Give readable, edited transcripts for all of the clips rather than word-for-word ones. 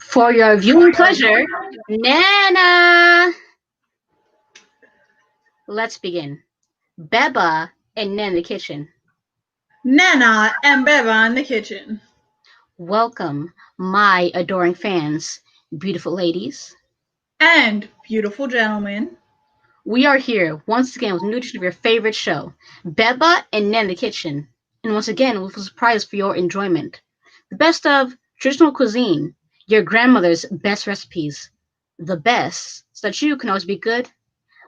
For your viewing pleasure, Nana! Let's begin. Beba and Nan in the kitchen. Nana and Beba in the kitchen. Welcome, my adoring fans, beautiful ladies. And beautiful gentlemen. We are here once again with a new edition of your favorite show, Beba and Nan in the kitchen. And once again, with a surprise for your enjoyment. The best of traditional cuisine, your grandmother's best recipes, the best, so that you can always be good,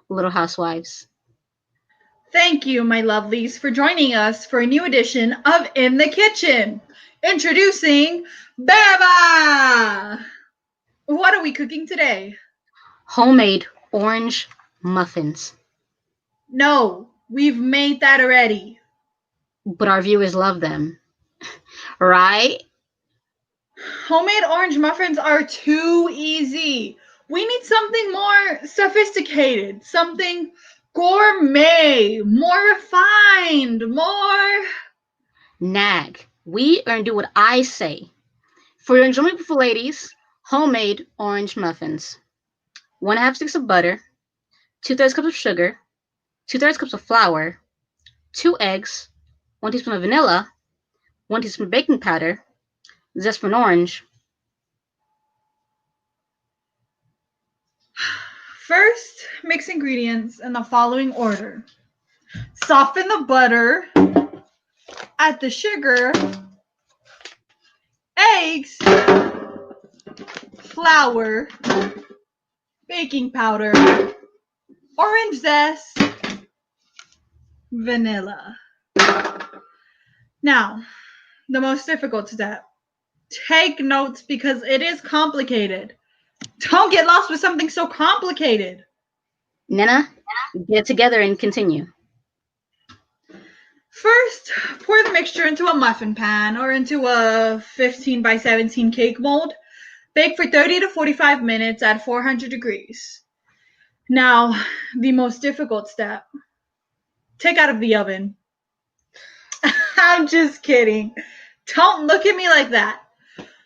little housewives. Thank you, my lovelies, for joining us for a new edition of In the Kitchen. Introducing Beba! What are we cooking today? Homemade orange muffins. No, we've made that already. But our viewers love them, right? Homemade orange muffins are too easy. We need something more sophisticated, something gourmet, more refined, more... Nag. We are going to do what I say. For your enjoyment, beautiful ladies, homemade orange muffins. 1/2 sticks of butter, 2/3 cups of sugar, 2/3 cups of flour, 2 eggs, 1 teaspoon of vanilla, 1 teaspoon of baking powder, zest for an orange. First, mix ingredients in the following order. Soften the butter, add the sugar, eggs, flour, baking powder, orange zest, vanilla. Now, the most difficult step. Take notes because it is complicated. Don't get lost with something so complicated. Nana, get it together and continue. First, pour the mixture into a muffin pan or into a 15 by 17 cake mold. Bake for 30 to 45 minutes at 400 degrees. Now, the most difficult step. Take out of the oven. I'm just kidding. Don't look at me like that.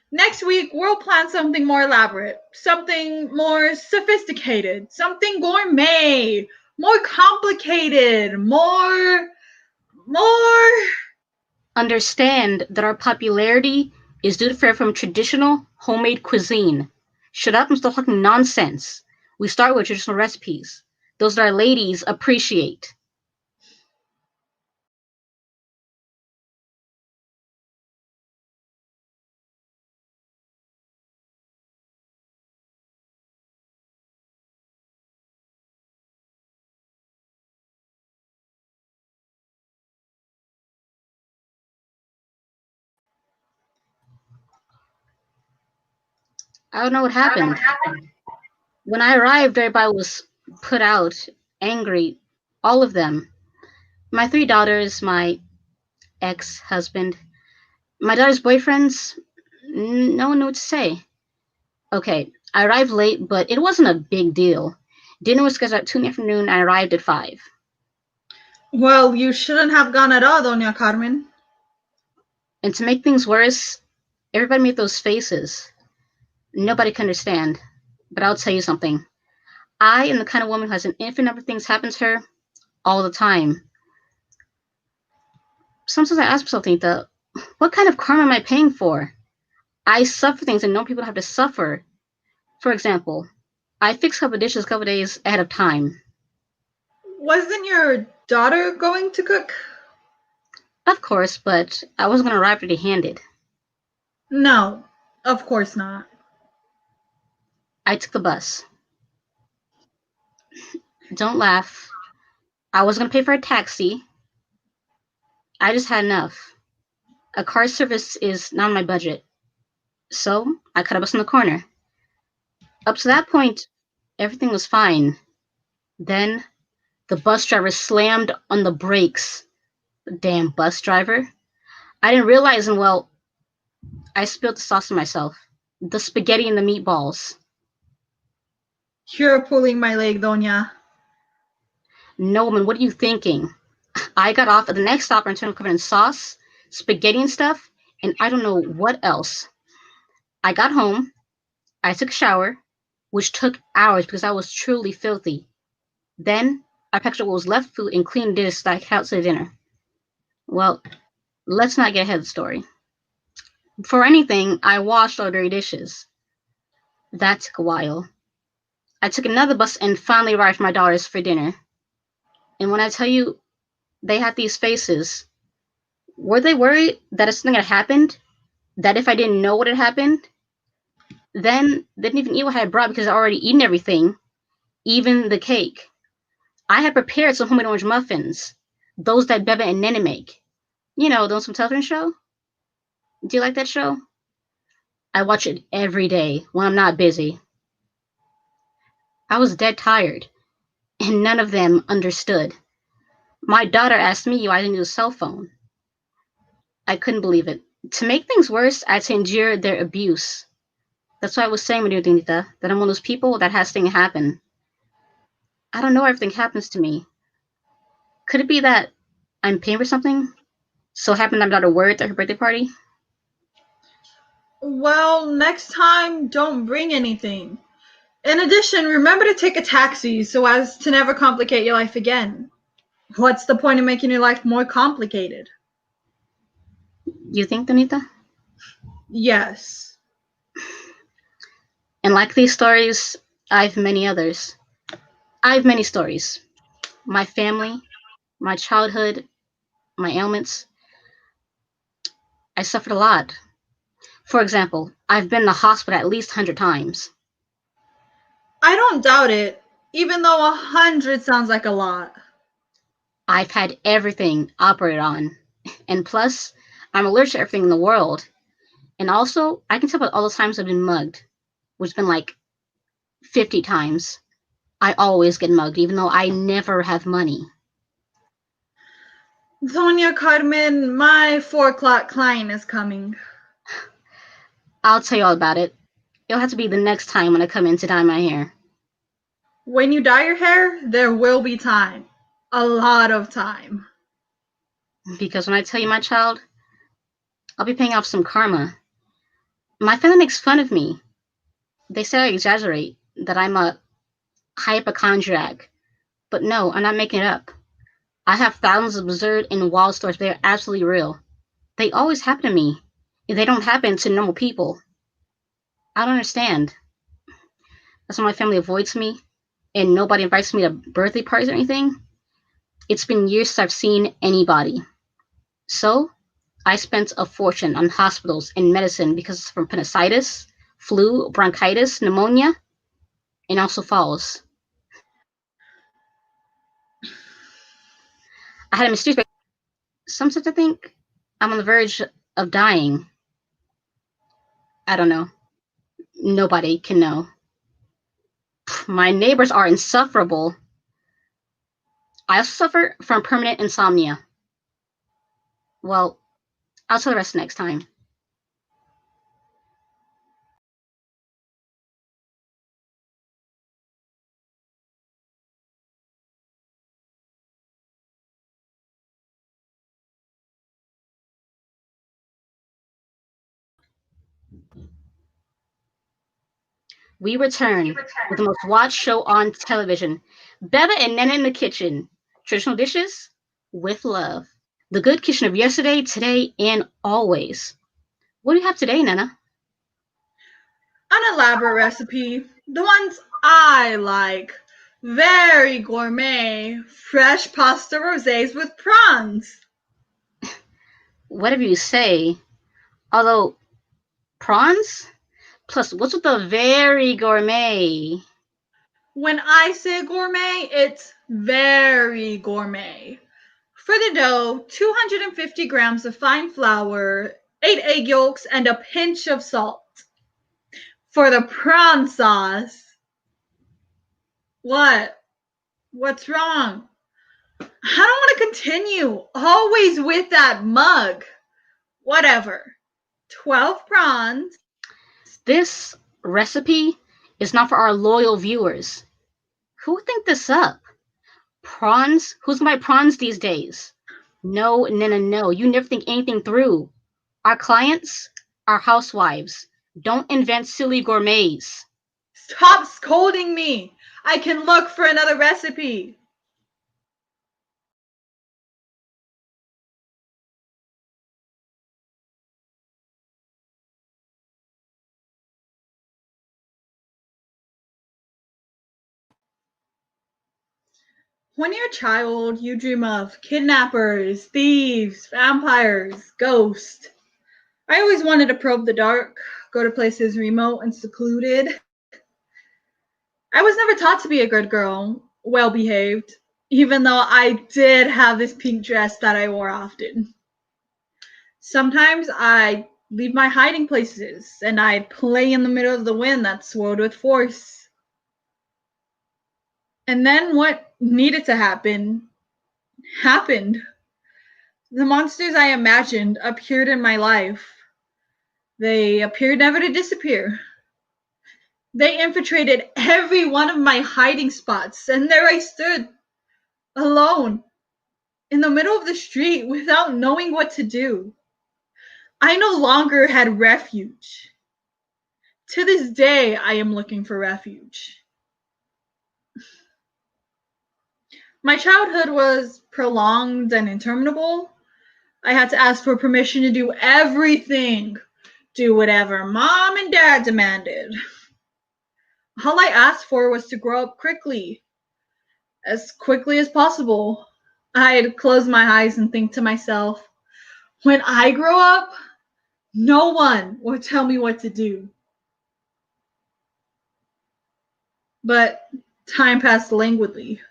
Next week, we'll plan something more elaborate, something more sophisticated, something gourmet, more complicated, more... Understand that our popularity is due to from traditional homemade cuisine. Shut up and stop talking nonsense. We start with traditional recipes. Those that our ladies appreciate. I don't know what happened. When I arrived, everybody was put out, angry, all of them. My 3 daughters, my ex-husband, my daughter's boyfriends, no one knew what to say. Okay, I arrived late, but it wasn't a big deal. Dinner was scheduled at 2 in the afternoon, and I arrived at 5. Well, you shouldn't have gone at all, Doña Carmen. And to make things worse, everybody made those faces. Nobody can understand. But I'll tell you something. I am the kind of woman who has an infinite number of things happen to her all the time. Sometimes I ask myself, Tita, what kind of karma am I paying for? I suffer things and know people have to suffer. For example, I fixed a couple of dishes a couple of days ahead of time. Wasn't your daughter going to cook? Of course, but I wasn't going to arrive empty-handed. No, of course not. I took the bus. Don't laugh. I wasn't going to pay for a taxi. I just had enough. A car service is not on my budget. So I cut a bus in the corner. Up to that point, everything was fine. Then the bus driver slammed on the brakes. Damn bus driver. I didn't realize, and well, I spilled the sauce on myself. The spaghetti and the meatballs. You're pulling my leg, Doña. No, woman, what are you thinking? I got off at the next stop and turned covered in sauce, spaghetti and stuff, and I don't know what else. I got home, I took a shower, which took hours because I was truly filthy. Then I packed up what was left food and cleaned dishes so I could out to dinner. Well, let's not get ahead of the story. For anything, I washed all dirty dishes. That took a while. I took another bus and finally arrived at my daughter's for dinner. And when I tell you they had these faces, were they worried that if something had happened, that if I didn't know what had happened, then they didn't even eat what I had brought because I'd already eaten everything, even the cake. I had prepared some homemade orange muffins, those that Beba and Nene make. You know, those from television show. Do you like that show? I watch it every day when I'm not busy. I was dead tired, and none of them understood. My daughter asked me why I didn't use a cell phone. I couldn't believe it. To make things worse, I had to endure their abuse. That's why I was saying, Dinita, that I'm one of those people that has things happen. I don't know why everything happens to me. Could it be that I'm paying for something? So it happened I'm not a word at her birthday party? Well, next time, don't bring anything. In addition, remember to take a taxi so as to never complicate your life again. What's the point of making your life more complicated? You think, Donita? Yes. And like these stories, I've many others. I have many stories. My family, my childhood, my ailments. I suffered a lot. For example, I've been in the hospital at least 100 times. I don't doubt it, even though 100 sounds like a lot. I've had everything operated on. And plus, I'm allergic to everything in the world. And also, I can tell about all the times I've been mugged, which has been like 50 times. I always get mugged, even though I never have money. Doña Carmen, my 4 o'clock client is coming. I'll tell you all about it. It'll have to be the next time when I come in to dye my hair. When you dye your hair, there will be time. A lot of time. Because when I tell you, my child, I'll be paying off some karma. My family makes fun of me. They say I exaggerate, that I'm a hypochondriac. But no, I'm not making it up. I have thousands of absurd and wild stories, but they're absolutely real. They always happen to me. They don't happen to normal people. I don't understand. That's why my family avoids me, and nobody invites me to birthday parties or anything. It's been years since I've seen anybody. So, I spent a fortune on hospitals and medicine because from appendicitis, flu, bronchitis, pneumonia, and also falls. I had a mysterious. Sometimes I think I'm on the verge of dying. I don't know. Nobody can know. My neighbors are insufferable. I also suffer from permanent insomnia. Well, I'll tell the rest next time. We return with the most watched show on television, Beba and Nana in the Kitchen. Traditional dishes with love. The good kitchen of yesterday, today, and always. What do you have today, Nana? An elaborate recipe. The ones I like. Very gourmet. Fresh pasta rosés with prawns. Whatever you say. Although, prawns? Plus, what's with the very gourmet? When I say gourmet, it's very gourmet. For the dough, 250 grams of fine flour, 8 egg yolks, and a pinch of salt. For the prawn sauce, what? What's wrong? I don't want to continue. Always with that mug. Whatever. 12 prawns. This recipe is not for our loyal viewers. Who would think this up? Prawns? Who's gonna buy prawns these days? No, Nana, no. You never think anything through. Our clients are housewives. Don't invent silly gourmets. Stop scolding me. I can look for another recipe. When you're a child, you dream of kidnappers, thieves, vampires, ghosts. I always wanted to probe the dark, go to places remote and secluded. I was never taught to be a good girl, well behaved, even though I did have this pink dress that I wore often. Sometimes I'd leave my hiding places and I'd play in the middle of the wind that swirled with force. And then what needed to happen happened. The monsters I imagined appeared in my life. They appeared never to disappear. They infiltrated every one of my hiding spots, and there I stood, alone, in the middle of the street without knowing what to do. I no longer had refuge. To this day, I am looking for refuge. My childhood was prolonged and interminable. I had to ask for permission to do everything, do whatever mom and dad demanded. All I asked for was to grow up quickly, as quickly as possible. I'd close my eyes and think to myself, when I grow up, no one will tell me what to do. But time passed languidly.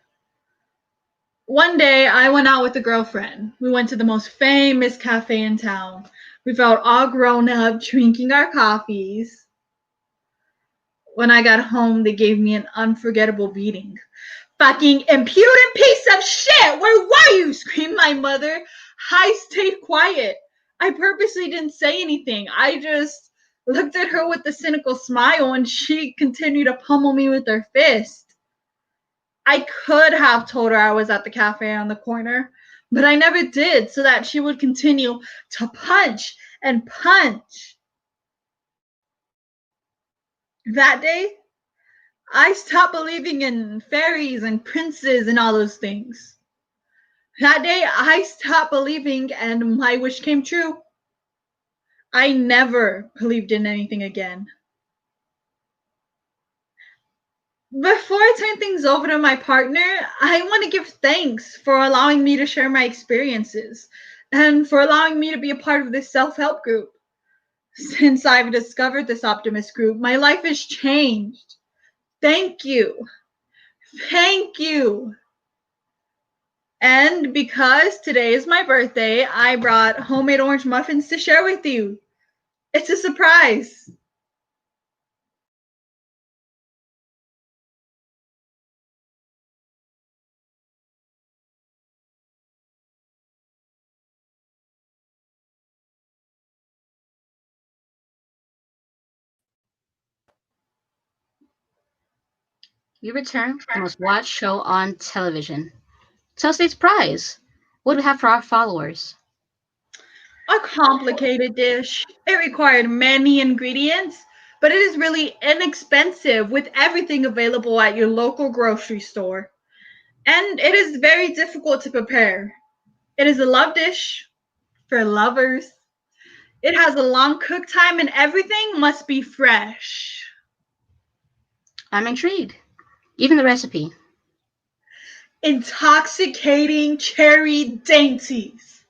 One day, I went out with a girlfriend. We went to the most famous cafe in town. We felt all grown up drinking our coffees. When I got home, they gave me an unforgettable beating. Fucking impudent piece of shit! Where were you? Screamed my mother. I stayed quiet. I purposely didn't say anything. I just looked at her with a cynical smile and she continued to pummel me with her fist. I could have told her I was at the cafe on the corner, but I never did so that she would continue to punch and punch. That day, I stopped believing in fairies and princes and all those things. That day, I stopped believing and my wish came true. I never believed in anything again. Before I turn things over to my partner, I want to give thanks for allowing me to share my experiences and for allowing me to be a part of this self-help group. Since I've discovered this optimist group, my life has changed. Thank you. Thank you. And because today is my birthday, I brought homemade orange muffins to share with you. It's a surprise. You return the most watched show on television. Tell today's prize. What do we have for our followers? A complicated dish. It required many ingredients, but it is really inexpensive with everything available at your local grocery store. And it is very difficult to prepare. It is a love dish for lovers. It has a long cook time and everything must be fresh. I'm intrigued. Even the recipe. Intoxicating cherry dainties.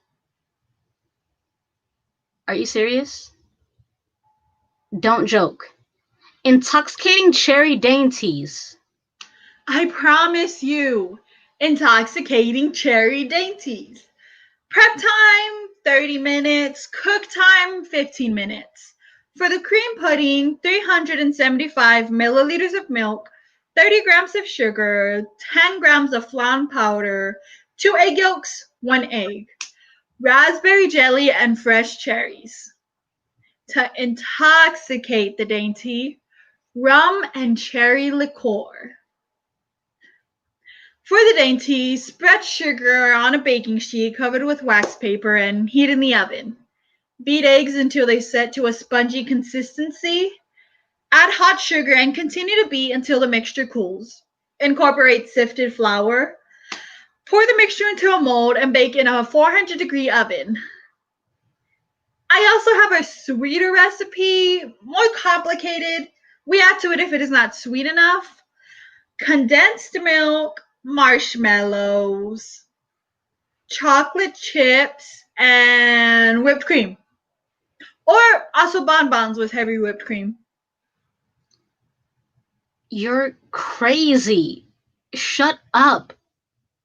Are you serious? Don't joke. Intoxicating cherry dainties. I promise you, intoxicating cherry dainties. Prep time, 30 minutes. Cook time, 15 minutes. For the cream pudding, 375 milliliters of milk, 30 grams of sugar, 10 grams of flan powder, 2 egg yolks, 1 egg, raspberry jelly, and fresh cherries. To intoxicate the dainty, rum and cherry liqueur. For the dainty, spread sugar on a baking sheet covered with wax paper and heat in the oven. Beat eggs until they set to a spongy consistency. Add hot sugar and continue to beat until the mixture cools. Incorporate sifted flour. Pour the mixture into a mold and bake in a 400-degree oven. I also have a sweeter recipe, more complicated. We add to it if it is not sweet enough. Condensed milk, marshmallows, chocolate chips, and whipped cream. Or also bonbons with heavy whipped cream. You're crazy. Shut up.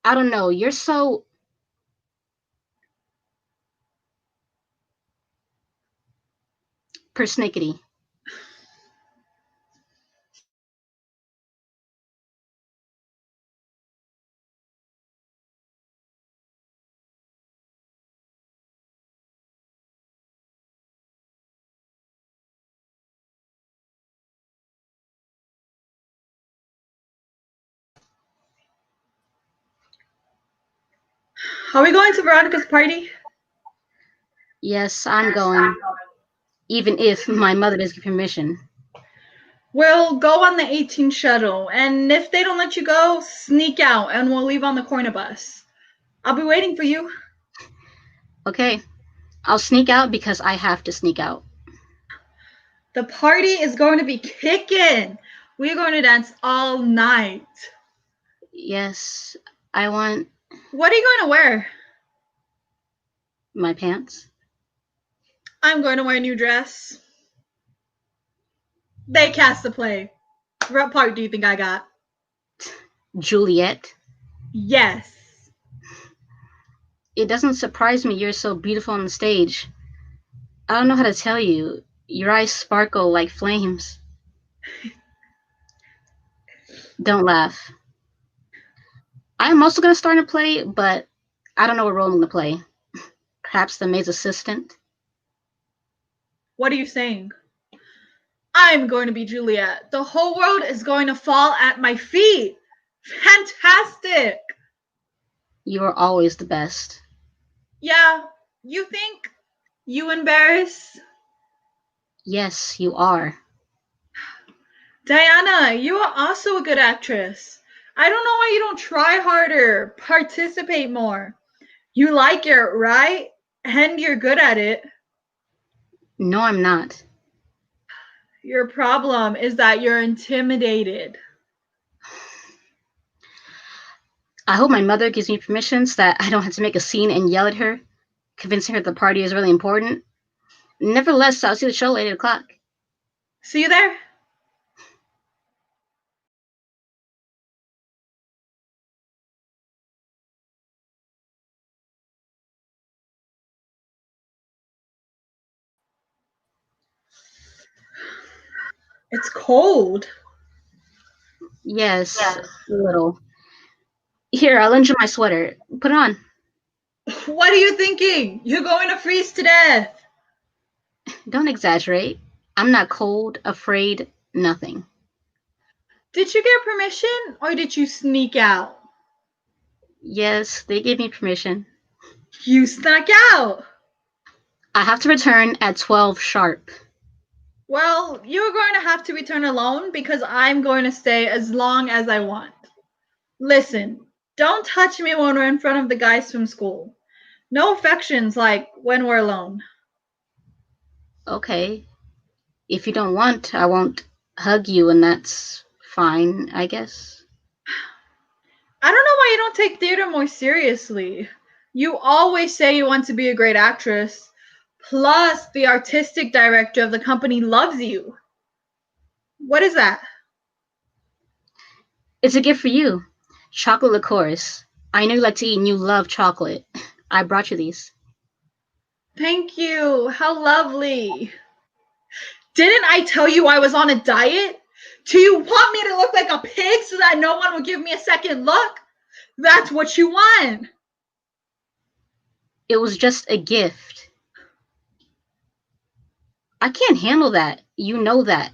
I don't know. You're so. Persnickety. Are we going to Veronica's party? Yes, I'm going. Even if my mother doesn't give permission. We'll go on the 18 shuttle, and if they don't let you go, sneak out and we'll leave on the corner bus. I'll be waiting for you. Okay. I'll sneak out because I have to sneak out. The party is going to be kicking. We're going to dance all night. Yes, I want What are you going to wear? my pants. I'm going to wear a new dress. They cast the play. What part do you think I got? Juliet. Yes. It doesn't surprise me you're so beautiful on the stage. I don't know how to tell you. Your eyes sparkle like flames. Don't laugh. I'm also going to start a play, but I don't know what role I'm going to play. Perhaps the maid's assistant? What are you saying? I'm going to be Juliet. The whole world is going to fall at my feet. Fantastic. You are always the best. Yeah, you think? You embarrass? Yes, you are. Diana, you are also a good actress. I don't know why you don't try harder, participate more. You like it, right? And you're good at it. No, I'm not. Your problem is that you're intimidated. I hope my mother gives me permission so that I don't have to make a scene and yell at her, convincing her the party is really important. Nevertheless, I'll see the show at 8 o'clock. See you there? It's cold. Yes, a little. Here, I'll lend you my sweater. Put it on. What are you thinking? You're going to freeze to death. Don't exaggerate. I'm not cold, afraid, nothing. Did you get permission or did you sneak out? Yes, they gave me permission. You snuck out. I have to return at 12 sharp. Well, you're going to have to return alone because I'm going to stay as long as I want. Listen, don't touch me when we're in front of the guys from school. No affections like when we're alone. Okay. If you don't want, I won't hug you, and that's fine, I guess. I don't know why you don't take theater more seriously. You always say you want to be a great actress. Plus, the artistic director of the company loves you. What is that? It's a gift for you. Chocolate liqueurs. I know you like to eat and you love chocolate. I brought you these. Thank you. How lovely. Didn't I tell you I was on a diet? Do you want me to look like a pig so that no one will give me a second look? That's what you want. It was just a gift. I can't handle that. You know that.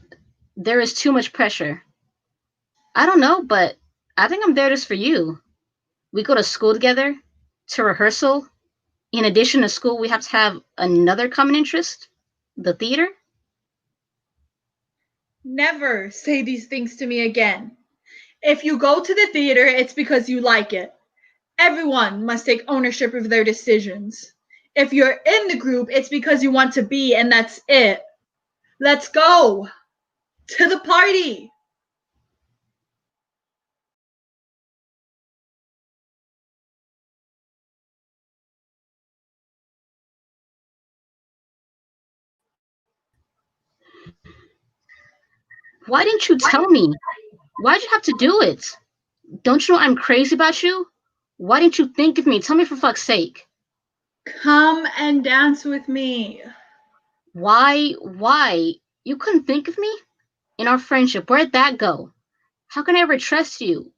There is too much pressure. I don't know, but I think I'm there just for you. We go to school together, to rehearsal, In addition to school, we have to have another common interest, the theater. Never say these things to me again. If you go to the theater, it's because you like it. Everyone must take ownership of their decisions. If you're in the group, it's because you want to be, and that's it. Let's go to the party. Why didn't you tell me? Why'd you have to do it? Don't you know I'm crazy about you? Why didn't you think of me? Tell me for fuck's sake. Come and dance with me. Why? Why? You couldn't think of me? In our friendship, where'd that go? How can I ever trust you?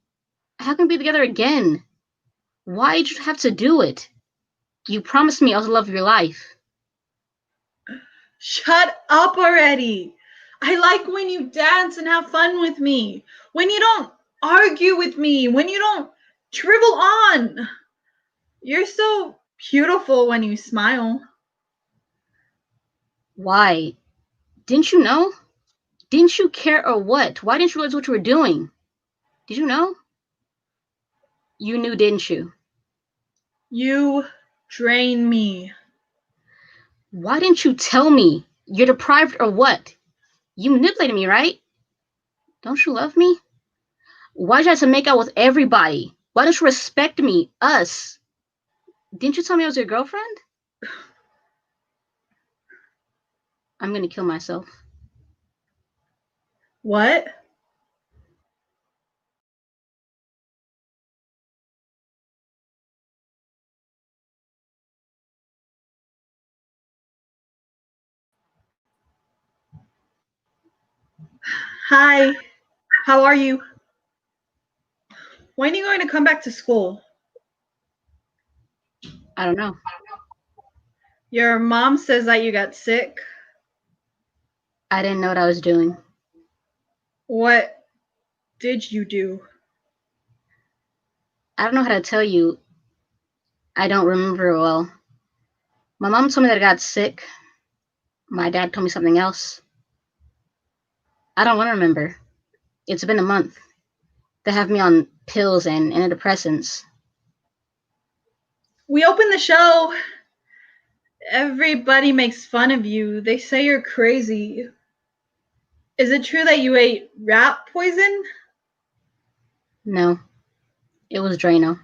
How can we be together again? Why'd you have to do it? You promised me I was the love of your life. Shut up already. I like when you dance and have fun with me. When you don't argue with me. When you don't shrivel on. You're so beautiful when you smile. Why? Didn't you know? Didn't you care or what? Why didn't you realize what you were doing? Did you know? You knew, didn't you? You drain me. Why didn't you tell me? You're deprived or what? You manipulated me, right? Don't you love me? Why did you have to make out with everybody? Why don't you respect me? Us? Didn't you tell me I was your girlfriend? I'm gonna kill myself. What? Hi. How are you? When are you going to come back to school? I don't know. Your mom says that you got sick. I didn't know what I was doing. What did you do? I don't know how to tell you. I don't remember well. My mom told me that I got sick. My dad told me something else. I don't want to remember. It's been a month. They have me on pills and antidepressants. We opened the show. Everybody makes fun of you. They say you're crazy. Is it true that you ate rat poison? No, it was Drano.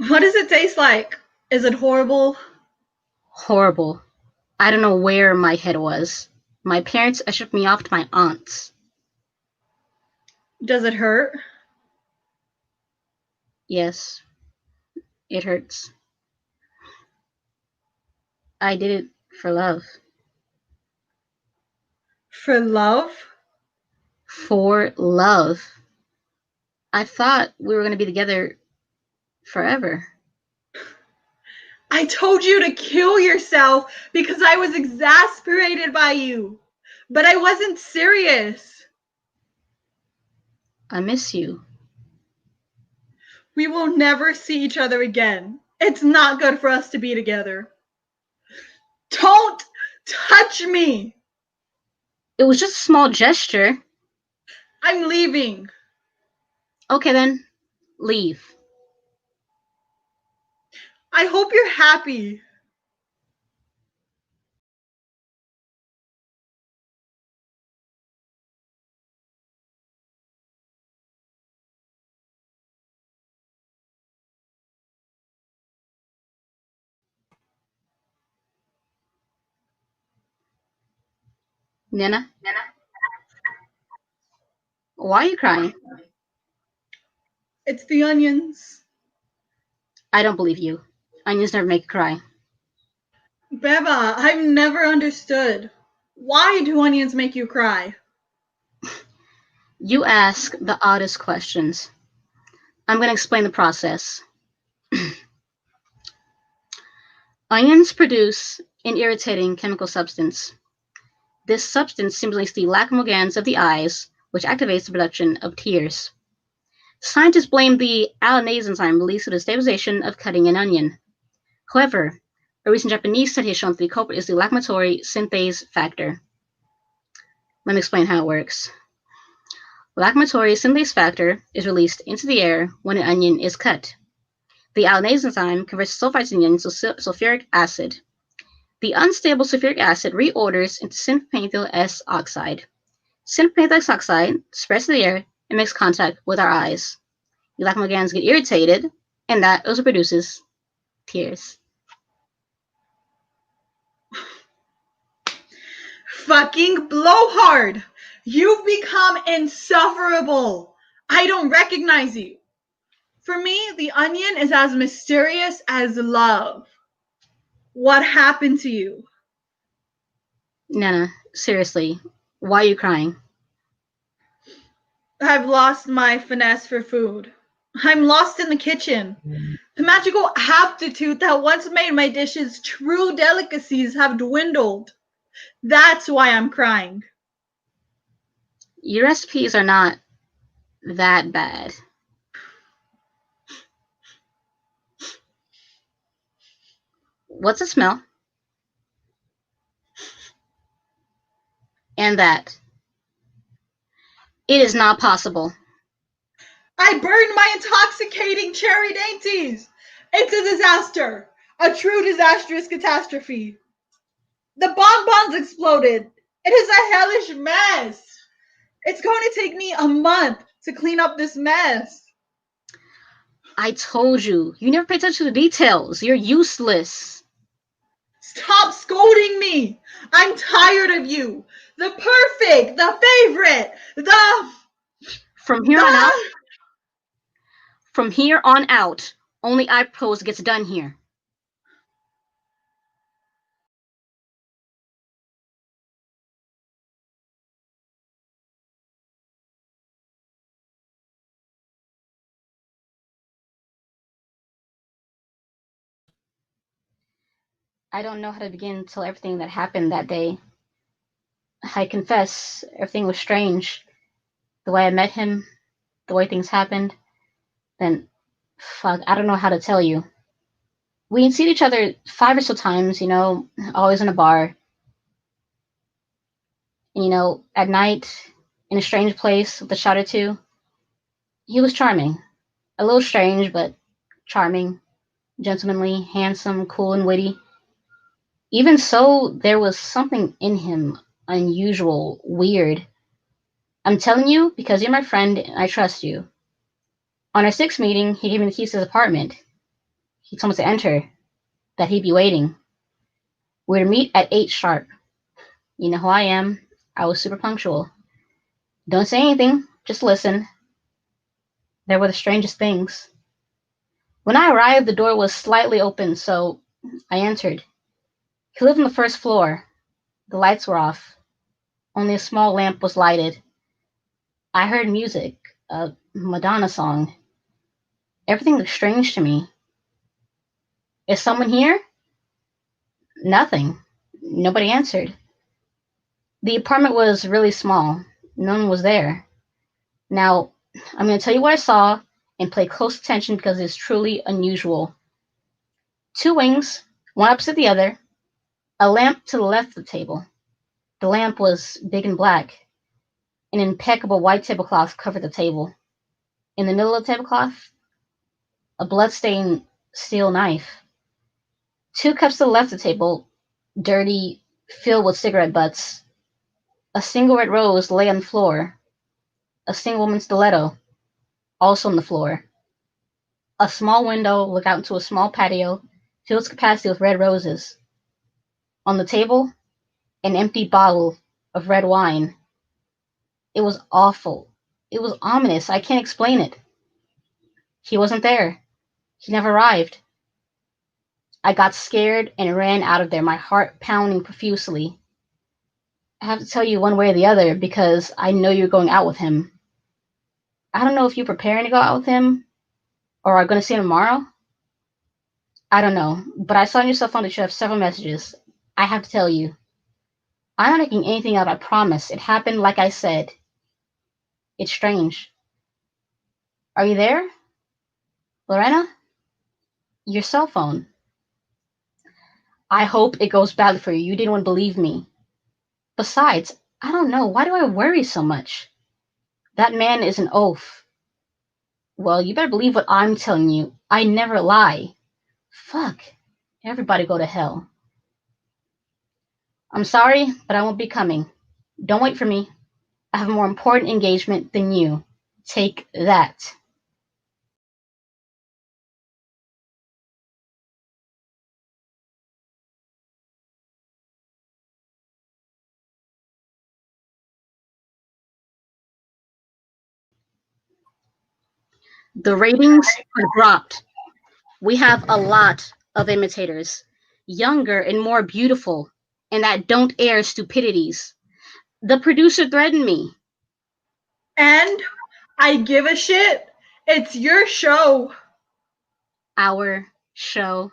What does it taste like? Is it horrible? Horrible. I don't know where my head was. My parents shipped me off to my aunts. Does it hurt? Yes, it hurts. I did it for love. For love? For love. I thought we were going to be together forever. I told you to kill yourself because I was exasperated by you. But I wasn't serious. I miss you. We will never see each other again. It's not good for us to be together. Don't touch me. It was just a small gesture. I'm leaving. Okay then, leave. I hope you're happy. Nana, why are you crying? It's the onions. I don't believe you. Onions never make you cry. Beba, I've never understood. Why do onions make you cry? You ask the oddest questions. I'm going to explain the process. Onions produce an irritating chemical substance. This substance stimulates the lacrimal glands of the eyes, which activates the production of tears. Scientists blame the allanase enzyme released through the stabilization of cutting an onion. However, a recent Japanese study has shown that the culprit is the lacrimatory synthase factor. Let me explain how it works. Lacrimatory synthase factor is released into the air when an onion is cut. The allanase enzyme converts sulfites in the onion into sulfuric acid. The unstable sulfuric acid reorders into synth-pentyl S oxide. Synth-pentyl S oxide spreads to the air and makes contact with our eyes. The lacrimal glands get irritated, and that also produces tears. Fucking blowhard! You've become insufferable! I don't recognize you. For me, the onion is as mysterious as love. What happened to you? Nana, seriously, why are you crying? I've lost my finesse for food. I'm lost in the kitchen. The magical aptitude that once made my dishes true delicacies have dwindled. That's why I'm crying. Your recipes are not that bad. What's the smell? And that. It is not possible. I burned my intoxicating cherry dainties. It's a disaster. A true disastrous catastrophe. The bonbons exploded. It is a hellish mess. It's going to take me a month to clean up this mess. I told you. You never pay attention to the details. You're useless. Stop scolding me. I'm tired of you. The perfect, the favorite, the... From here on out, only I propose gets done here. I don't know how to begin to tell everything that happened that day. I confess, everything was strange. The way I met him, the way things happened. Then, fuck, I don't know how to tell you. We had seen each other 5 or so times, always in a bar. And, at night, in a strange place with a shot or two. He was charming. A little strange, but charming, gentlemanly, handsome, cool, and witty. Even so, there was something in him unusual, weird. I'm telling you because you're my friend and I trust you. On our 6th meeting, he gave me the keys to his apartment. He told me to enter, that he'd be waiting. We're to meet at 8 sharp. You know who I am. I was super punctual. Don't say anything, just listen. There were the strangest things. When I arrived, the door was slightly open, so I entered. He lived on the 1st floor. The lights were off. Only a small lamp was lighted. I heard music, a Madonna song. Everything looked strange to me. Is someone here? Nothing. Nobody answered. The apartment was really small. No one was there. Now, I'm going to tell you what I saw and pay close attention because it's truly unusual. 2 wings, one opposite the other, a lamp to the left of the table. The lamp was big and black. An impeccable white tablecloth covered the table. In the middle of the tablecloth, a blood-stained steel knife. 2 cups to the left of the table, dirty, filled with cigarette butts. A single red rose lay on the floor. A single woman's stiletto, also on the floor. A small window looked out into a small patio, filled to capacity with red roses. On the table, an empty bottle of red wine. It was awful. It was ominous. I can't explain it. He wasn't there. He never arrived. I got scared and ran out of there, my heart pounding profusely. I have to tell you one way or the other because I know you're going out with him. I don't know if you're preparing to go out with him or are going to see him tomorrow. I don't know, but I saw on your cell phone that you have several messages. I have to tell you. I'm not making anything out, I promise. It happened like I said. It's strange. Are you there? Lorena? Your cell phone. I hope it goes badly for you. You didn't want to believe me. Besides, I don't know. Why do I worry so much? That man is an oaf. Well, you better believe what I'm telling you. I never lie. Fuck. Everybody go to hell. I'm sorry, but I won't be coming. Don't wait for me. I have a more important engagement than you. Take that. The ratings have dropped. We have a lot of imitators, younger and more beautiful, and that don't air stupidities. The producer threatened me. And I give a shit. It's your show. Our show.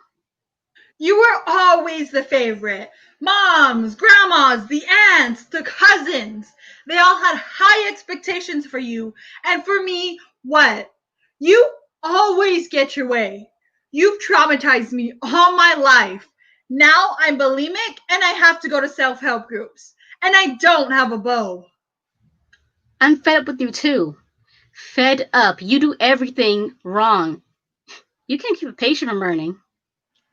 You were always the favorite. Moms, grandmas, the aunts, the cousins. They all had high expectations for you. And for me, what? You always get your way. You've traumatized me all my life. Now I'm bulimic and I have to go to self-help groups. And I don't have a beau. I'm fed up with you too. Fed up. You do everything wrong. You can't keep a patient from earning.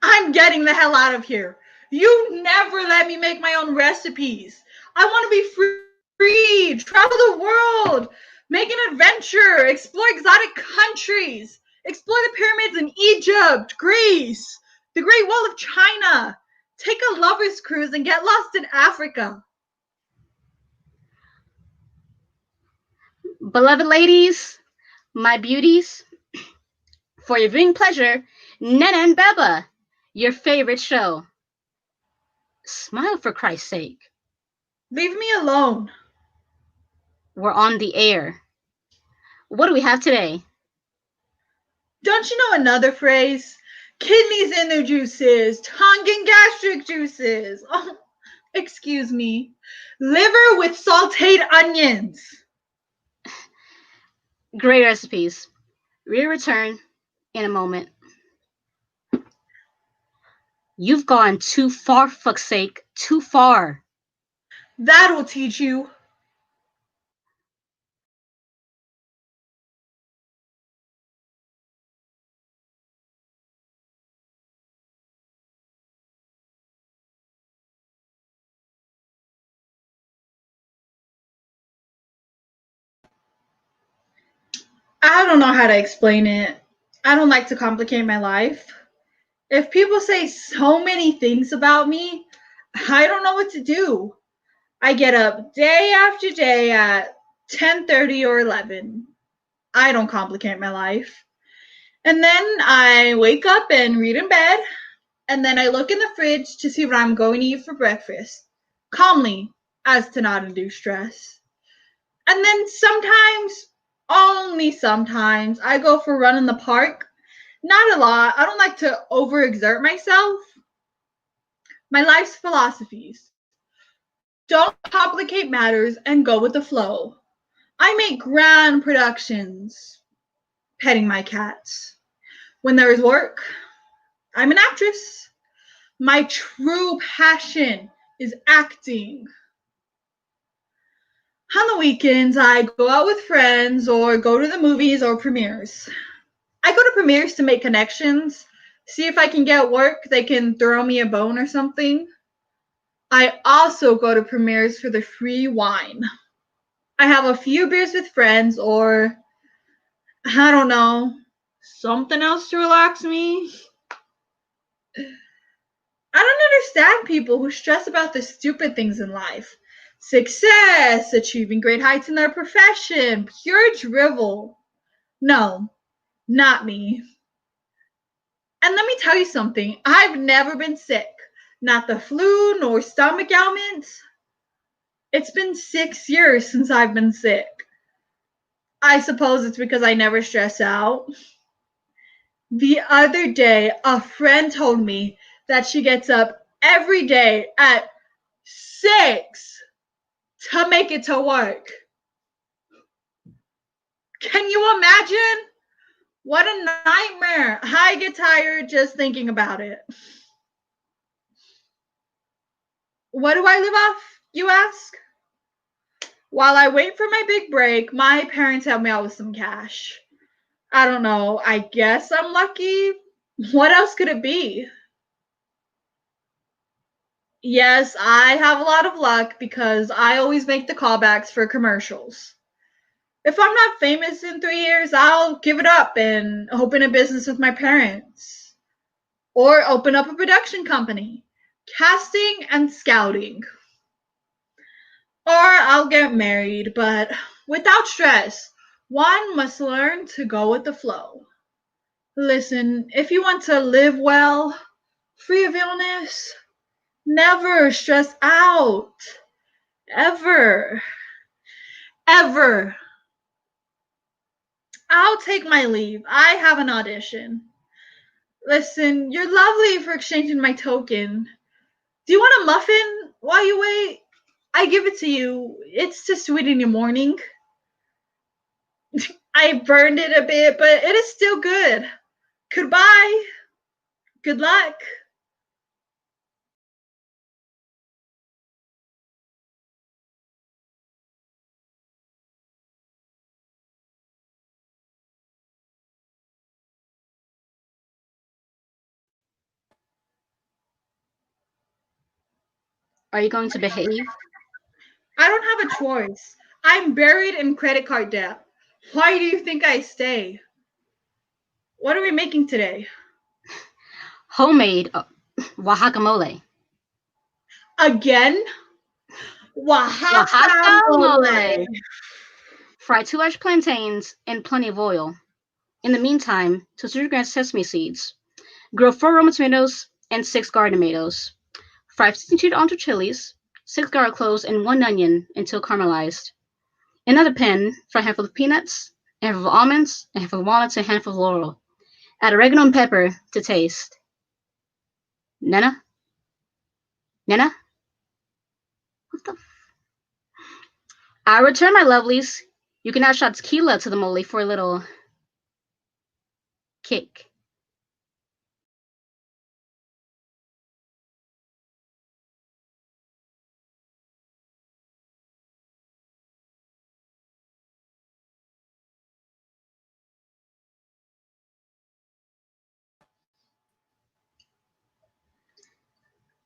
I'm getting the hell out of here. You never let me make my own recipes. I want to be free, travel the world, make an adventure, explore exotic countries, explore the pyramids in Egypt, Greece, the Great Wall of China, take a lover's cruise and get lost in Africa. Beloved ladies, my beauties, for your viewing pleasure, Nana and Beba, your favorite show. Smile for Christ's sake. Leave me alone. We're on the air. What do we have today? Don't you know another phrase? Kidneys in their juices, tongue and gastric juices. Oh, excuse me. Liver with sauteed onions. Great recipes. We'll return in a moment. You've gone too far, for fuck's sake. Too far. That'll teach you. I don't know how to explain it. I don't like to complicate my life. If people say so many things about me, I don't know what to do. I get up day after day at 10:30 or 11. I don't complicate my life. And then I wake up and read in bed, and then I look in the fridge to see what I'm going to eat for breakfast, calmly, as to not induce stress. And then sometimes, only sometimes, I go for a run in the park. Not a lot. I don't like to overexert myself. My life's philosophies. Don't complicate matters and go with the flow. I make grand productions, petting my cats. When there is work, I'm an actress. My true passion is acting. On the weekends, I go out with friends or go to the movies or premieres. I go to premieres to make connections, see if I can get work they can throw me a bone or something. I also go to premieres for the free wine. I have a few beers with friends or, I don't know, something else to relax me. I don't understand people who stress about the stupid things in life. Success, achieving great heights in their profession, pure drivel. No, not me. And let me tell you something, I've never been sick. Not the flu nor stomach ailments. It's been 6 years since I've been sick. I suppose it's because I never stress out. The other day, a friend told me that she gets up every day at 6 to make it to work. Can you imagine? What a nightmare. I get tired just thinking about it. What do I live off, you ask? While I wait for my big break, my parents help me out with some cash. I don't know. I guess I'm lucky. What else could it be? Yes, I have a lot of luck because I always make the callbacks for commercials. If I'm not famous in 3 years, I'll give it up and open a business with my parents. Or open up a production company. Casting and scouting. Or I'll get married, but without stress. One must learn to go with the flow. Listen, if you want to live well, free of illness, never stress out. Ever. Ever. I'll take my leave. I have an audition. Listen, you're lovely for exchanging my token. Do you want a muffin while you wait? I give it to you. It's to sweeten your morning. I burned it a bit, but it is still good. Goodbye. Good luck. Are you going to behave? I don't have a choice. I'm buried in credit card debt. Why do you think I stay? What are we making today? Homemade Oaxaca mole. Again? Oaxaca Oaxaca mole. mole. Fry 2 large plantains in plenty of oil. In the meantime, toast 200 grams sesame seeds. Grow 4 Roma tomatoes and 6 garden tomatoes. Fry 15 chewed almond chilies, 6 garlic cloves, and 1 onion until caramelized. In another pan, fry a handful of peanuts, a handful of almonds, a handful of walnuts, and a handful of laurel. Add oregano and pepper to taste. Nana? Nana? What the? I return, my lovelies. You can add shot tequila to the mole for a little kick.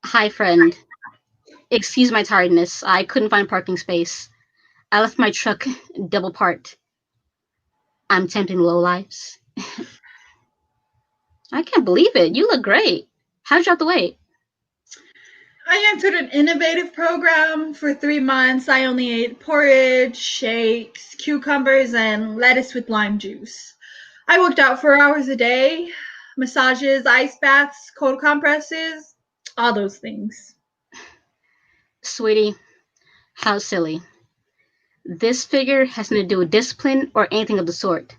Hi, friend. Excuse my tiredness. I couldn't find parking space. I left my truck double parked. I'm tempting low lives. I can't believe it. You look great. How'd you drop the weight? I entered an innovative program for 3 months. I only ate porridge, shakes, cucumbers, and lettuce with lime juice. I worked out 4 hours a day, massages, ice baths, cold compresses, all those things. Sweetie, how silly. This figure has nothing to do with discipline or anything of the sort.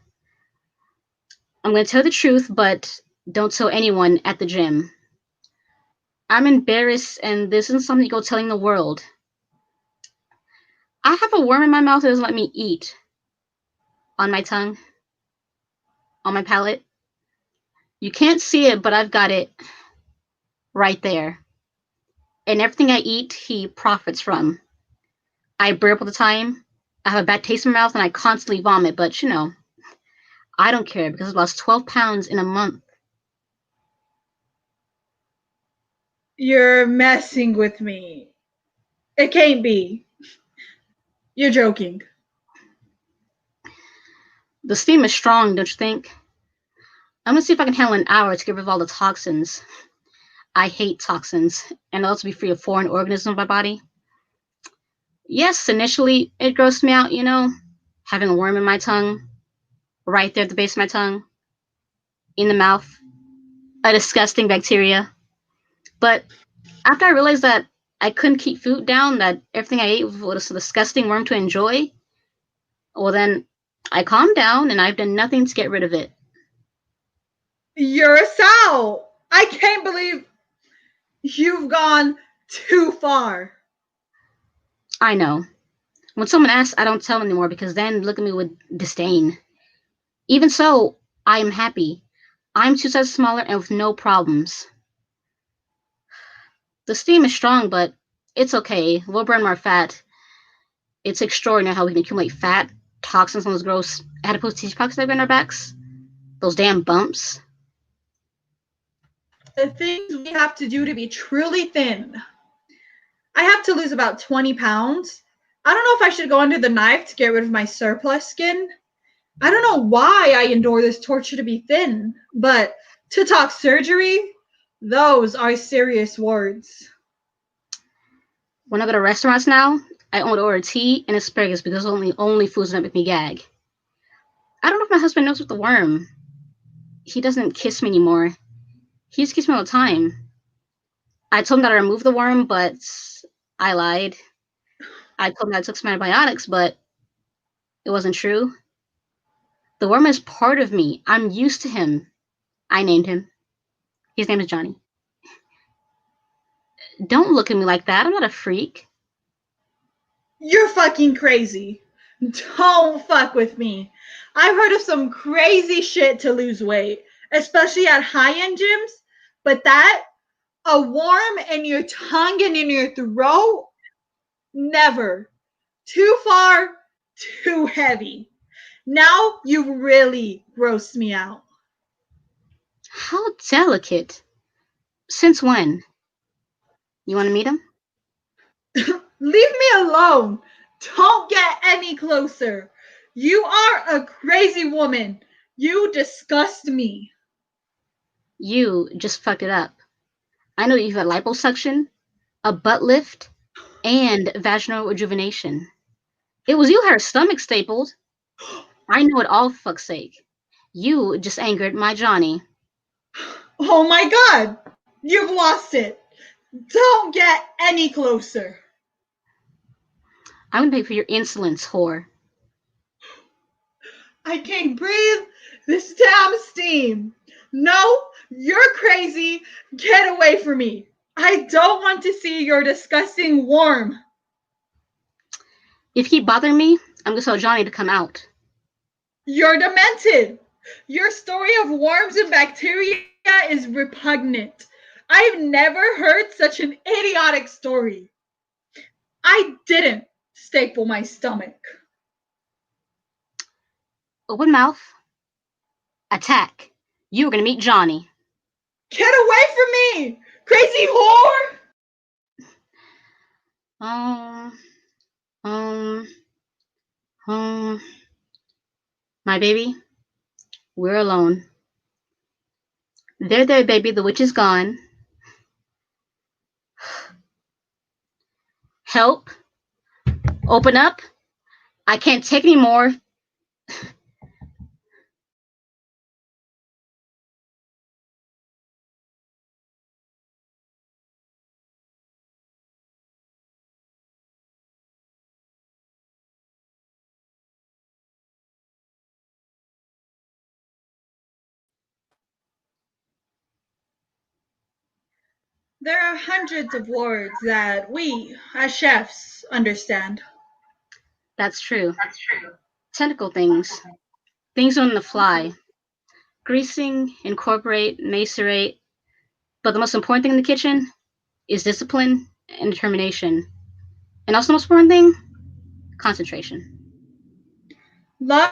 I'm going to tell the truth, but don't tell anyone at the gym. I'm embarrassed, and this isn't something you go telling the world. I have a worm in my mouth that doesn't let me eat. On my tongue. On my palate. You can't see it, but I've got it right there. And everything I eat, he profits from. I burp all the time. I have a bad taste in my mouth, and I constantly vomit, but I don't care because I've lost 12 pounds in a month. You're messing with me. It can't be. You're joking. The steam is strong, don't you think? I'm gonna see if I can handle an hour to get rid of all the toxins. I hate toxins, and also be free of foreign organisms in my body. Yes, initially it grossed me out, having a worm in my tongue, right there at the base of my tongue, in the mouth, a disgusting bacteria. But after I realized that I couldn't keep food down, that everything I ate was a disgusting worm to enjoy, well then I calmed down and I've done nothing to get rid of it. You're a sow. I can't believe you've gone too far. I know. When someone asks, I don't tell anymore because then they look at me with disdain. Even so, I am happy. I'm 2 sizes smaller and with no problems. The steam is strong, but it's okay. We'll burn more fat. It's extraordinary how we can accumulate fat, toxins, and those gross adipose tissue pockets that have in our backs. Those damn bumps. The things we have to do to be truly thin. I have to lose about 20 pounds. I don't know if I should go under the knife to get rid of my surplus skin. I don't know why I endure this torture to be thin, but to talk surgery, those are serious words. When I go to restaurants now, I only order tea and asparagus because those are the only foods that make me gag. I don't know if my husband knows with the worm. He doesn't kiss me anymore. He used to kiss me all the time. I told him that I removed the worm, but I lied. I told him that I took some antibiotics, but it wasn't true. The worm is part of me. I'm used to him. I named him. His name is Johnny. Don't look at me like that. I'm not a freak. You're fucking crazy. Don't fuck with me. I've heard of some crazy shit to lose weight, especially at high-end gyms, but that, a worm in your tongue and in your throat, never. Too far, too heavy. Now you really grossed me out. How delicate. Since when? You want to meet him? Leave me alone. Don't get any closer. You are a crazy woman. You disgust me. You just fucked it up. I know you've had liposuction, a butt lift, and vaginal rejuvenation. It was you who had her stomach stapled. I know it all, for fuck's sake. You just angered my Johnny. Oh my god. You've lost it. Don't get any closer. I'm gonna pay for your insolence, whore. I can't breathe this damn steam. No, you're crazy. Get away from me. I don't want to see your disgusting worm. If he bothered me, I'm gonna tell Johnny to come out. You're demented. Your story of worms and bacteria is repugnant. I've never heard such an idiotic story. I didn't staple my stomach. Open mouth. Attack. You were gonna meet Johnny. Get away from me, crazy whore! Um, um, my baby, we're alone. There, baby, the witch is gone. Help. Open up. I can't take any more. There are hundreds of words that we, as chefs, understand. That's true. Technical things. Things on the fly. Greasing, incorporate, macerate. But the most important thing in the kitchen is discipline and determination. And also the most important thing, concentration. Love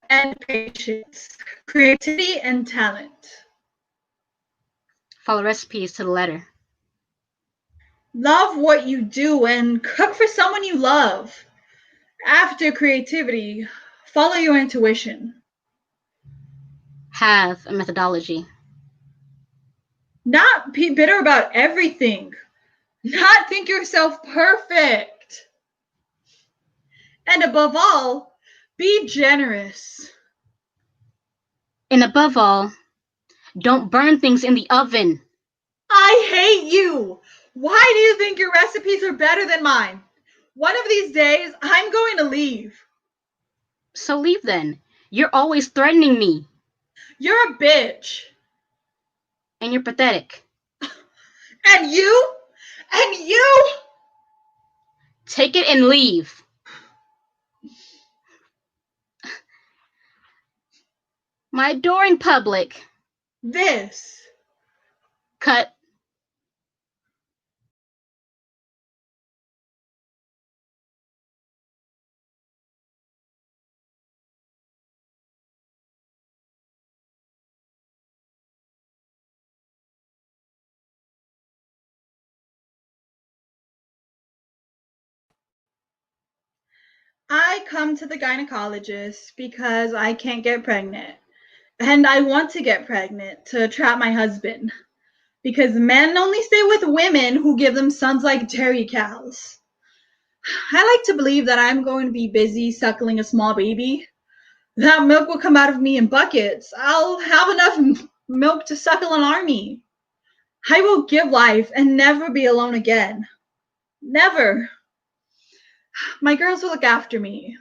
and patience, creativity and talent. Follow recipes to the letter. Love what you do and cook for someone you love. After creativity, follow your intuition. Have a methodology. Not be bitter about everything. Not think yourself perfect. And above all, be generous. And above all, don't burn things in the oven. I hate you. Why do you think your recipes are better than mine? One of these days, I'm going to leave. So leave then. You're always threatening me. You're a bitch. And you're pathetic. And you? And you? Take it and leave. My adoring public. This. Cut. I come to the gynecologist because I can't get pregnant. And I want to get pregnant to trap my husband. Because men only stay with women who give them sons like dairy cows. I like to believe that I'm going to be busy suckling a small baby. That milk will come out of me in buckets. I'll have enough milk to suckle an army. I will give life and never be alone again. Never. My girls will look after me.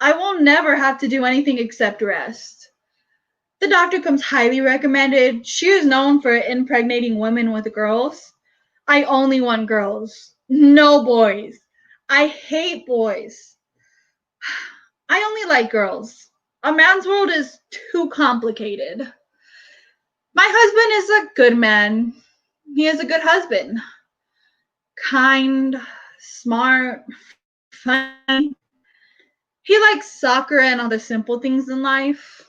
I will never have to do anything except rest. The doctor comes highly recommended. She is known for impregnating women with girls. I only want girls. No boys. I hate boys. I only like girls. A man's world is too complicated. My husband is a good man. He is a good husband. Kind, smart, funny. He likes soccer and all the simple things in life.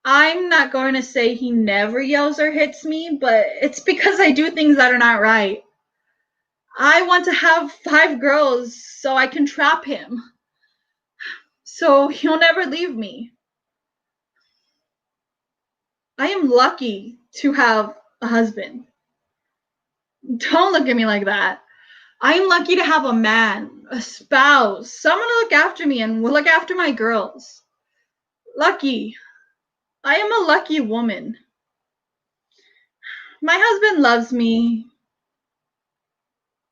I'm not going to say he never yells or hits me, but it's because I do things that are not right. I want to have 5 girls so I can trap him. So he'll never leave me. I am lucky to have a husband. Don't look at me like that. I am lucky to have a man, a spouse, someone to look after me and will look after my girls. Lucky. I am a lucky woman. My husband loves me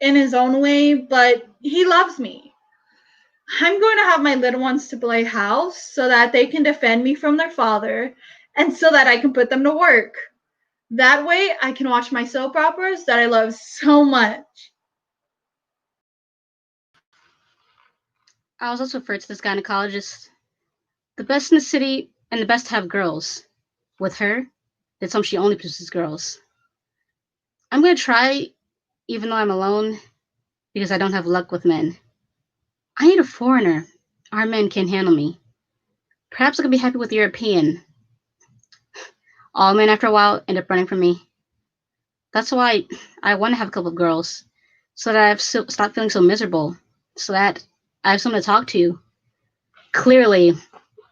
in his own way, but he loves me. I'm going to have my little ones to play house so that they can defend me from their father and so that I can put them to work. That way I can watch my soap operas that I love so much. I was also referred to this gynecologist. The best in the city and the best to have girls. With her, they told me she only produces girls. I'm going to try, even though I'm alone, because I don't have luck with men. I need a foreigner. Our men can't handle me. Perhaps I could be happy with a European. All men, after a while, end up running from me. That's why I want to have a couple of girls, so that I've stopped feeling so miserable, so that I have someone to talk to. Clearly,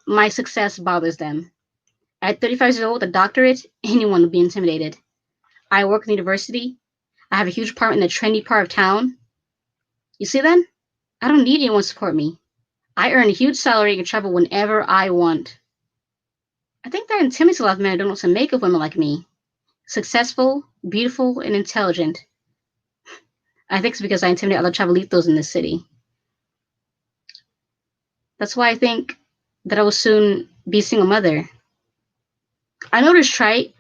my success bothers them. At 35 years old with a doctorate, anyone would be intimidated. I work in the university. I have a huge apartment in the trendy part of town. You see then? I don't need anyone to support me. I earn a huge salary and can travel whenever I want. I think that intimidates a lot of men who don't know what to make of women like me. Successful, beautiful, and intelligent. I think it's because I intimidate other chavalitos in this city. That's why I think that I will soon be a single mother. I know it's trite,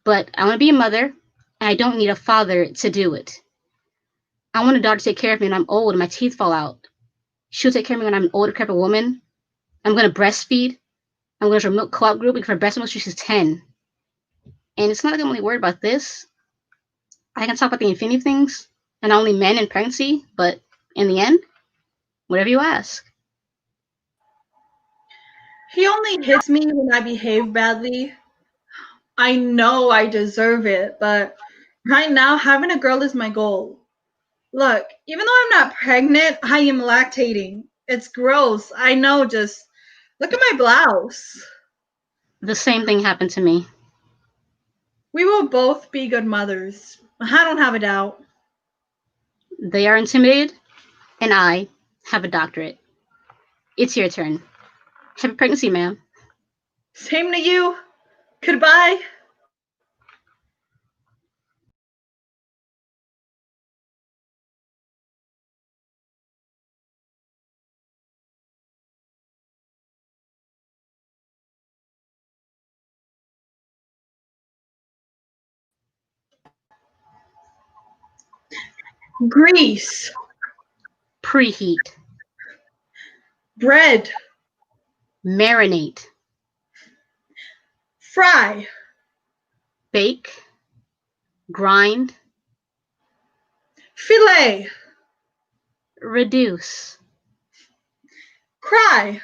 but I want to be a mother, and I don't need a father to do it. I want a daughter to take care of me when I'm old and my teeth fall out. She'll take care of me when I'm an older, decrepit woman. I'm going to breastfeed. I'm going to a milk co-op group because for breast milk, she's 10. And it's not like I'm only worried about this. I can talk about the infinity of things, and not only men and pregnancy, but in the end, whatever you ask. He only hits me when I behave badly. I know I deserve it, but right now, having a girl is my goal. Look, even though I'm not pregnant, I am lactating. It's gross. I know, just look at my blouse. The same thing happened to me. We will both be good mothers. I don't have a doubt. They are intimidated, and I have a doctorate. It's your turn. Happy pregnancy, ma'am. Same to you. Goodbye. Grease. Preheat. Bread. Marinate. Fry. Bake, grind, Fillet. reduce, Cry.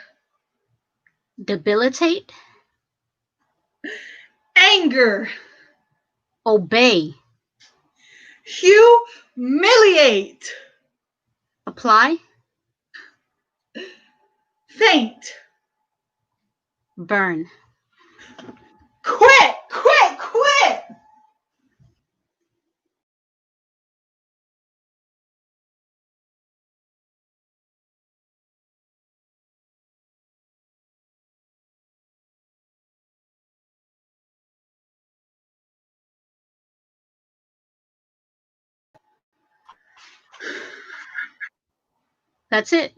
debilitate, Anger. obey, Humiliate. apply, Faint. burn. Quit. Quit. Quit. That's it.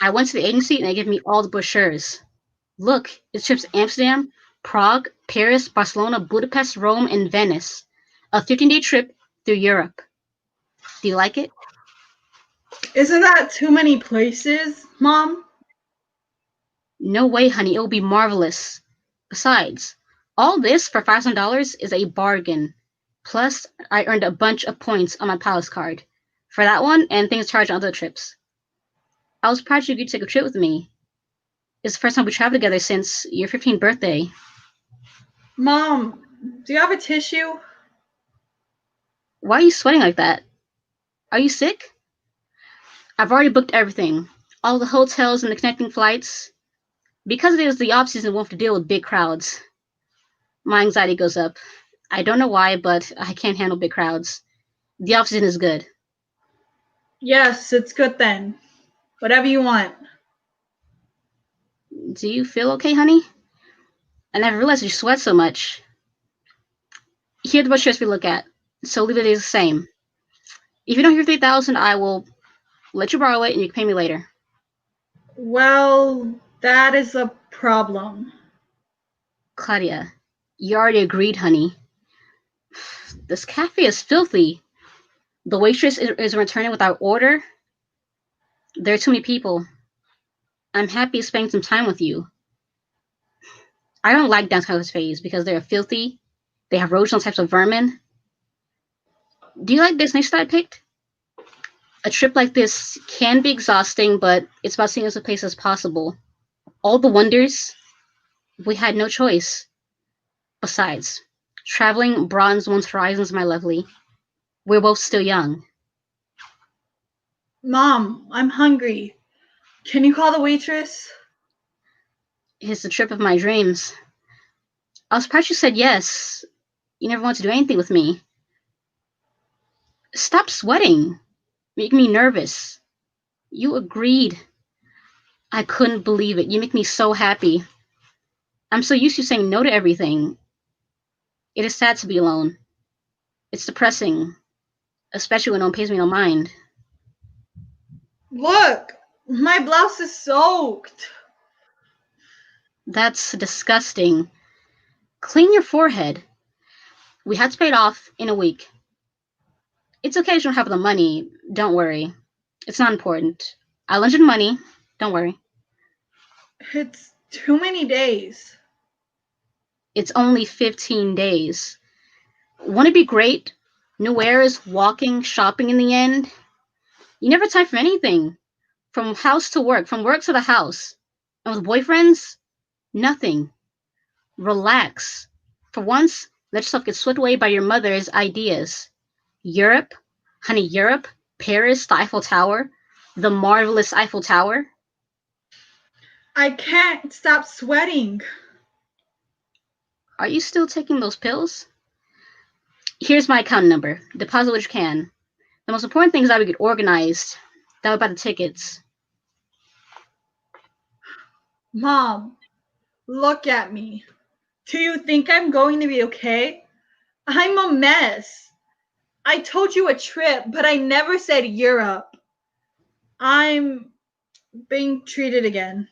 I went to the agency and they gave me all the brochures. Look, it's trips to Amsterdam, Prague, Paris, Barcelona, Budapest, Rome, and Venice. A 15-day trip through Europe. Do you like it? Isn't that too many places, Mom? No way, honey. It will be marvelous. Besides, all this for $500 is a bargain. Plus, I earned a bunch of points on my Palace card. For that one, and things charged on other trips. I was proud you agreed to take a trip with me. It's the first time we traveled together since your 15th birthday. Mom, do you have a tissue? Why are you sweating like that? Are you sick? I've already booked everything. All the hotels and the connecting flights. Because it is the off-season, we won't have to deal with big crowds. My anxiety goes up. I don't know why, but I can't handle big crowds. The off-season is good. Yes, it's good then. Whatever you want. Do you feel okay, honey? I never realized you sweat so much. Here are the brochures we look at. So leave it as the same. If you don't hear 3,000, I will let you borrow it and you can pay me later. Well, that is a problem. Claudia, you already agreed, honey. This cafe is filthy. The waitress is returning with our order. There are too many people. I'm happy spending some time with you. I don't like downtown cafes because they're filthy. They have roaches and types of vermin. Do you like this niche that I picked? A trip like this can be exhausting, but it's about seeing as many places as possible. All the wonders, we had no choice. Besides, traveling broadens one's horizons, my lovely. We're both still young. Mom, I'm hungry. Can you call the waitress? It's the trip of my dreams. I was surprised you said yes. You never wanted to do anything with me. Stop sweating. Making me nervous. You agreed. I couldn't believe it. You make me so happy. I'm so used to saying no to everything. It is sad to be alone. It's depressing, especially when no one pays me no mind. Look, my blouse is soaked. That's disgusting. Clean your forehead. We had to pay it off in a week. It's okay if you don't have the money. Don't worry. It's not important. I lent you money. Don't worry. It's too many days. It's only 15 days. Wouldn't it be great? New eras, walking, shopping in the end. You never have time for anything. From house to work, from work to the house. And with boyfriends, nothing. Relax. For once, let yourself get swept away by your mother's ideas. Europe, honey, Europe, Paris, the Eiffel Tower, the marvelous Eiffel Tower. I can't stop sweating. Are you still taking those pills? Here's my account number. Deposit what you can. The most important thing is that we get organized. That would buy the tickets. Mom, look at me. Do you think I'm going to be okay? I'm a mess. I told you a trip, but I never said Europe. I'm being treated again.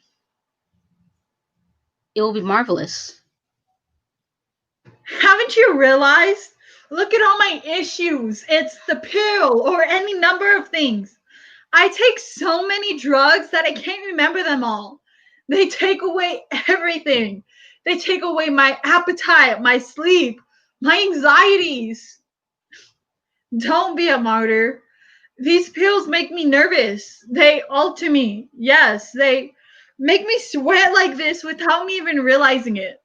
It will be marvelous. Haven't you realized? Look at all my issues. It's the pill or any number of things. I take so many drugs that I can't remember them all. They take away everything. They take away my appetite, my sleep, my anxieties. Don't be a martyr. These pills make me nervous. They alter me. Yes, they make me sweat like this without me even realizing it.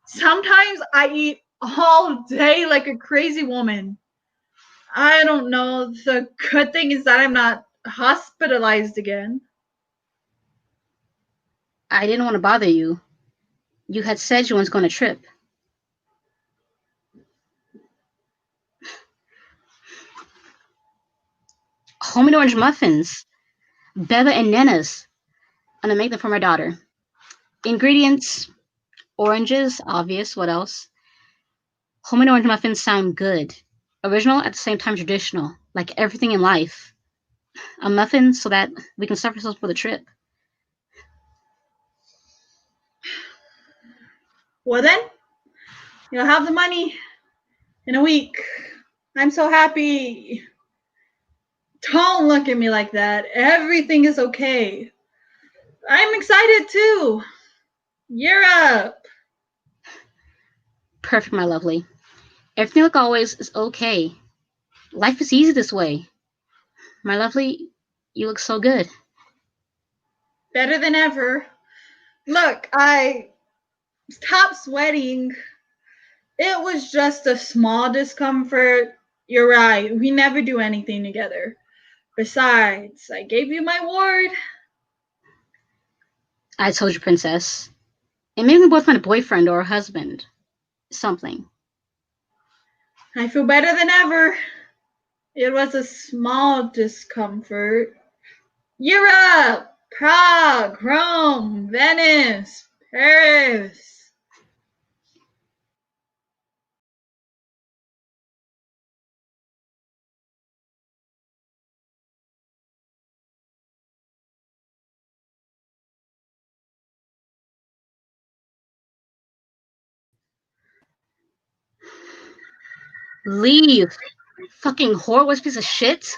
Sometimes I eat all day like a crazy woman. I don't know. The good thing is that I'm not hospitalized again. I didn't want to bother you. You had said you weren't going to trip. Homemade orange muffins. Beba and Nana's. I'm going to make them for my daughter. Ingredients: oranges, obvious. What else? Homemade orange muffins sound good. Original, at the same time traditional. Like everything in life. A muffin so that we can stuff ourselves for the trip. Well, then, you'll have the money in a week. I'm so happy. Don't look at me like that. Everything is okay. I'm excited too. Europe. Perfect, my lovely. Everything like always is okay. Life is easy this way. My lovely, you look so good. Better than ever. Look, I stopped sweating. It was just a small discomfort. You're right. We never do anything together. Besides, I gave you my word. I told you, princess. And maybe we both find a boyfriend or a husband. Something. I feel better than ever. It was a small discomfort. Europe, Prague, Rome, Venice, Paris. Leave. Fucking whore, piece of shit.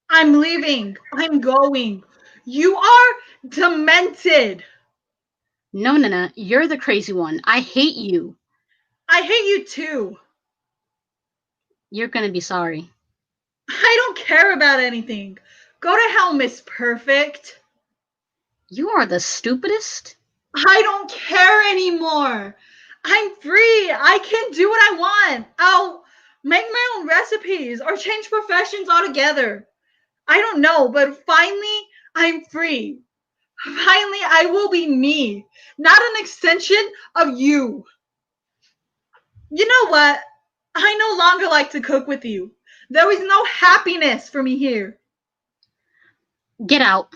I'm leaving. I'm going. You are demented. No, Nana, you're the crazy one. I hate you. I hate you too. You're gonna be sorry. I don't care about anything. Go to hell, Miss Perfect. You are the stupidest. I don't care anymore. I'm free. I can do what I want. I'll make my own recipes or change professions altogether. I don't know, but finally, I'm free. Finally, I will be me, not an extension of you. You know what? I no longer like to cook with you. There is no happiness for me here. Get out.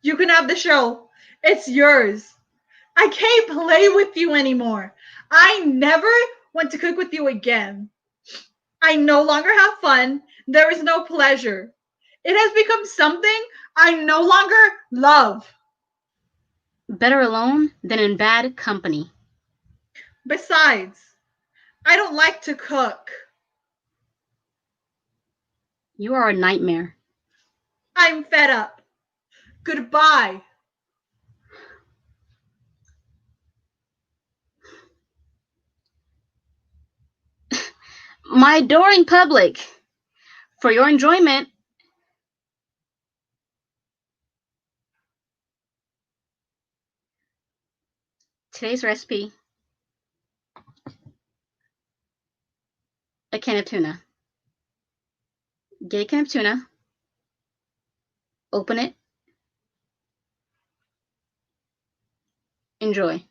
You can have the show. It's yours. I can't play with you anymore. I never want to cook with you again. I no longer have fun. There is no pleasure. It has become something I no longer love. Better alone than in bad company. Besides, I don't like to cook. You are a nightmare. I'm fed up. Goodbye. My adoring public, for your enjoyment, today's recipe: a can of tuna. Get a can of tuna, open it, enjoy.